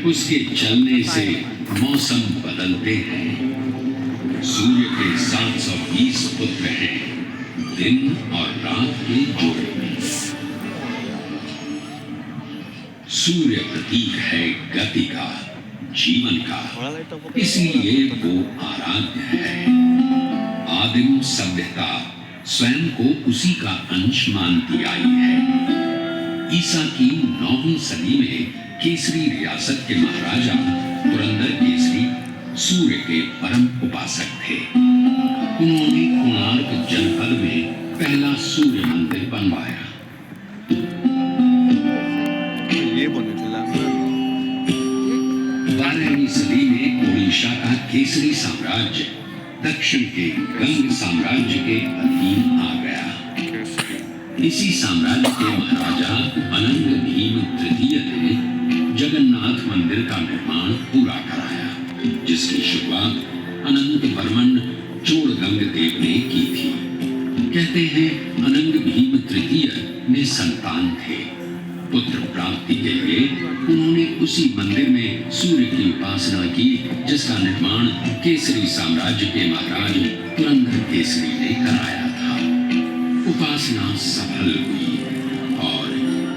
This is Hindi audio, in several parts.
उसके चलने से मौसम बदलते हैं। सूर्य के 720 पुत्र हैं, दिन और रात के जोड़े में। सूर्य प्रतीक है गति का, जीवन का, इसलिए वो आराध्य है। आदिम सभ्यता स्वयं को उसी का अंश मानती आई है। ईसा की 9वीं सदी में केसरी रियासत के महाराजा पुरंदर केसरी सूर्य के परम उपासक थे। उन्होंने कोणार्क जनपद में पहला सूर्य मंदिर बनवाया। 12वीं सदी में ओडिशा का केसरी साम्राज्य दक्षिण के गंग साम्राज्य के अधीन आ गया। इसी साम्राज्य के महाराजा अनंग भीम तृतीय ने जगन्नाथ मंदिर का निर्माण पूरा कराया, जिसकी शुरुआत अनंत वर्मन चोड़गंग देव ने की थी। कहते हैं अनंग भीम तृतीय में संतान थे। पुत्र प्राप्ति के लिए उन्होंने उसी मंदिर में सूर्य की उपासना की, जिसका निर्माण केसरी साम्राज्य के महाराज पुरंदर केसरी ने कराया था। उपासना सफल हुई और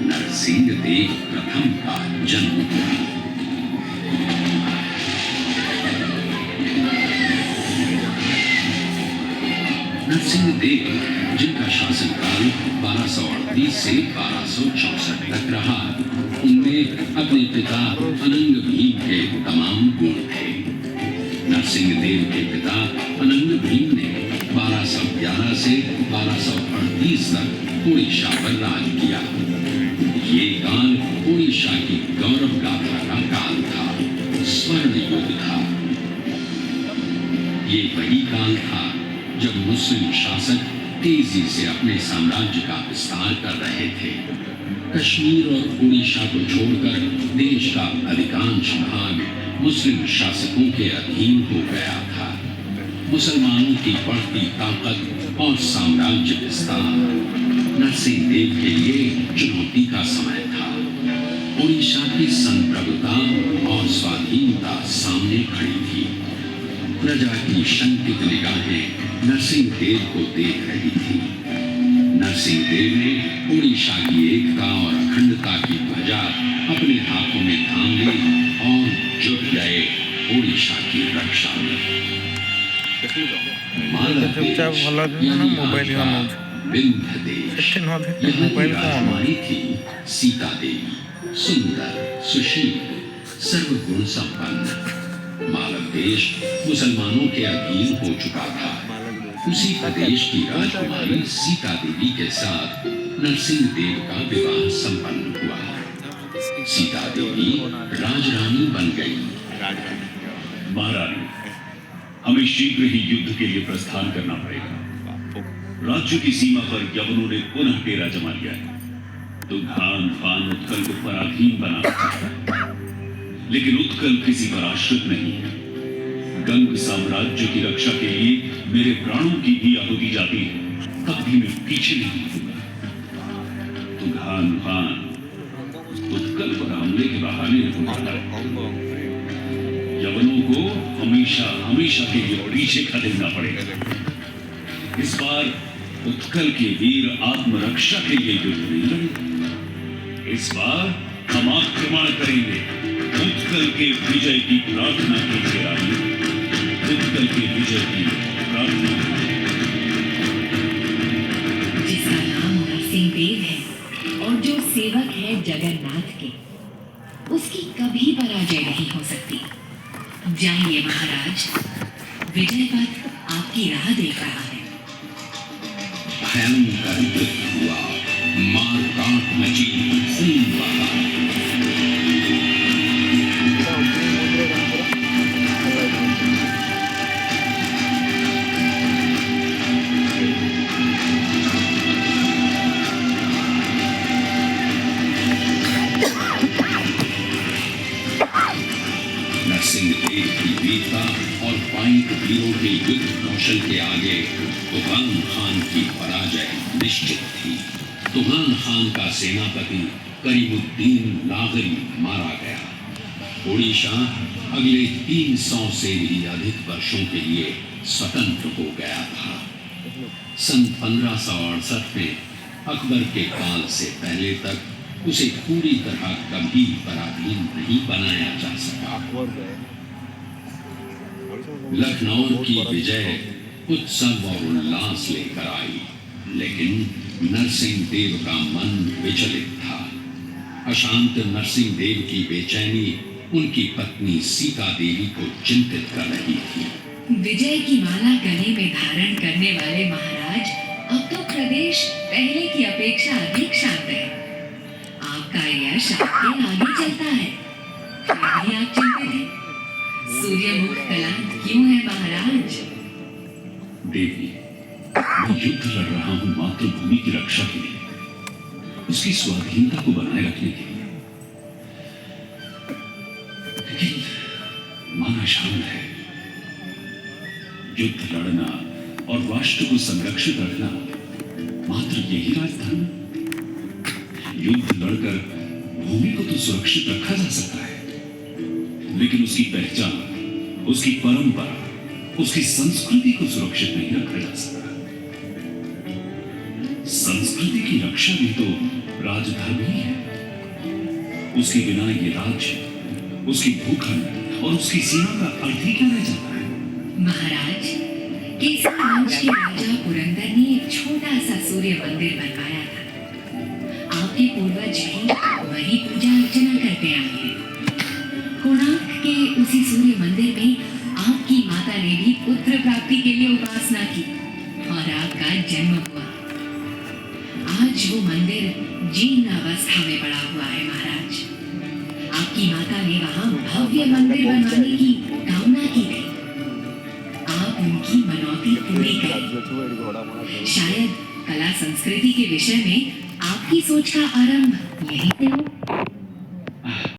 नरसिंह देव प्रथम का जन्म हुआ। नरसिंह देव, जिनका शासनकाल 1238 से 1264 तक रहा, उनमें अपने पिता अनंग भीम के तमाम गुण थे। नरसिंह देव के पिता अनंग भीम ने 1211 से 1238 तक उड़ीसा पर राज किया। ये काल उड़ीसा की गौरव गाथा का काल था, स्वर्ण युग था। ये वही काल था जब मुस्लिम शासक तेजी से अपने साम्राज्य का विस्तार कर रहे थे। कश्मीर और उड़ीसा को छोड़कर देश का अधिकांश भाग मुस्लिम शासकों के अधीन हो गया था। मुसलमानों की बढ़ती ताकत और साम्राज्य विस्तार नरसिंह देव के लिए चुनौती का समय था। उड़ीसा की संप्रभुता और स्वाधीनता सामने खड़ी थी। प्रजा की शंकित निगाहें नरसिंह देव को देख रही थी। नरसिंह देव ने उड़ीसा की एकता और अखंडता की ध्वजा अपने हाथों में थाम ली और जुट गए उड़ीसा की रक्षा में। विंध्य देश, राजकुमारी थी सीता देवी, सुंदर, सुशील, सर्वगुण संपन्न। मालव देश मुसलमानों के अधीन हो चुका था। उसी प्रदेश की राजकुमारी सीता देवी के साथ नरसिंह देव का विवाह संपन्न हुआ। सीता देवी राजरानी बन गई। महारानी, हमें शीघ्र ही युद्ध के लिए प्रस्थान करना पड़ेगा। राज्य की सीमा पर यवनों ने पुनः डेरा जमा लिया है। तुघान खान उत्कल को पराधीन बना रखा है, लेकिन उत्कल किसी पर आश्रित नहीं है। गंग साम्राज्य की रक्षा के लिए मेरे प्राणों की भी आहुति जाती है, तब भी मैं पीछे नहीं हटूंगा। तुघान खान उत्कल पर हमले के बहाने उठाता है। यवनों को हमेशा हमेशा के लिए पीछे खदेड़ना पड़ेगा। इस बार उत्कल के वीर आत्मरक्षा के लिए युद्ध नहीं लड़ेंगे। इस बार हम आक्रमण करेंगे। उत्कल के विजय की प्रार्थना कीजिए रानी, उत्कल के विजय की प्रार्थना। जिसका नाम नरसिंह देव है और जो सेवक है जगन्नाथ के, उसकी कभी पराजय नहीं हो सकती। जाइए महाराज, विजय पथ आपकी राह देख रहा है। भयंकर युद्ध हुआ, मार काट मची, खून बहा। नरसिंह देव की वीरता और पाइक वीरों के युद्ध कौशल के आगे तुगान खान की पराजय निश्चित थी। तुगान खान का सेनापति करीमुद्दीन लागरी मारा गया। ओडिशा अगले 300 से भी अधिक वर्षों के लिए स्वतंत्र हो गया था। सन 1568 में अकबर के काल से पहले तक उसे पूरी तरह कभी पराधीन नहीं बनाया जा सका। लखनऊ की विजय उत्सव और उल्लास लेकर आई, लेकिन नरसिंह देव का मन विचलित था। अशांत नरसिंह देव की बेचैनी उनकी पत्नी सीता देवी को चिंतित कर रही थी। विजय की माला गले में धारण करने वाले महाराज अब तो प्रदेश पहले की अपेक्षा अधिक शांत है। आपका यश आपके आगे चलता है, फिर भी आप चिंतित हैं। सूर्यमुख कलंक क्यों है महाराज? देवी, मैं युद्ध लड़ रहा हूं मातृभूमि की रक्षा के लिए, उसकी स्वाधीनता को बनाए रखने के लिए। लेकिन मन अशांत है। युद्ध लड़ना और राष्ट्र को संरक्षित रखना मात्र यही राजधर्म। युद्ध लड़कर भूमि को तो सुरक्षित रखा जा सकता है, लेकिन उसकी पहचान, उसकी परंपरा, उसकी संस्कृति को सुरक्षित नहीं रखा जा सकता। संस्कृति की रक्षा भी तो राजधर्म ही है। उसके बिना ये राज्य, उसकी भूखंड और उसकी सीमा का अर्थ ही क्या रह जाता है? महाराज, केसरी वंश के राजा पुरंदर ने एक छोटा सा सूर्य मंदिर बनवाया था। आपके पूर्वज भी वही पूजा अर्चना करते आए हैं। कोणार्क के उसी सूर्य मंदिर में आपकी माता ने भी पुत्र प्राप्ति के लिए उपासना की और आपका जन्म हुआ। आज वो मंदिर जीर्ण अवस्था में पड़ा हुआ है महाराज। आपकी माता ने वहां भव्य मंदिर बनवाने की कामना की थी। आप उनकी मनौती पूरी करें। शायद कला संस्कृति के विषय में आपकी सोच का आरंभ यहीं से हो।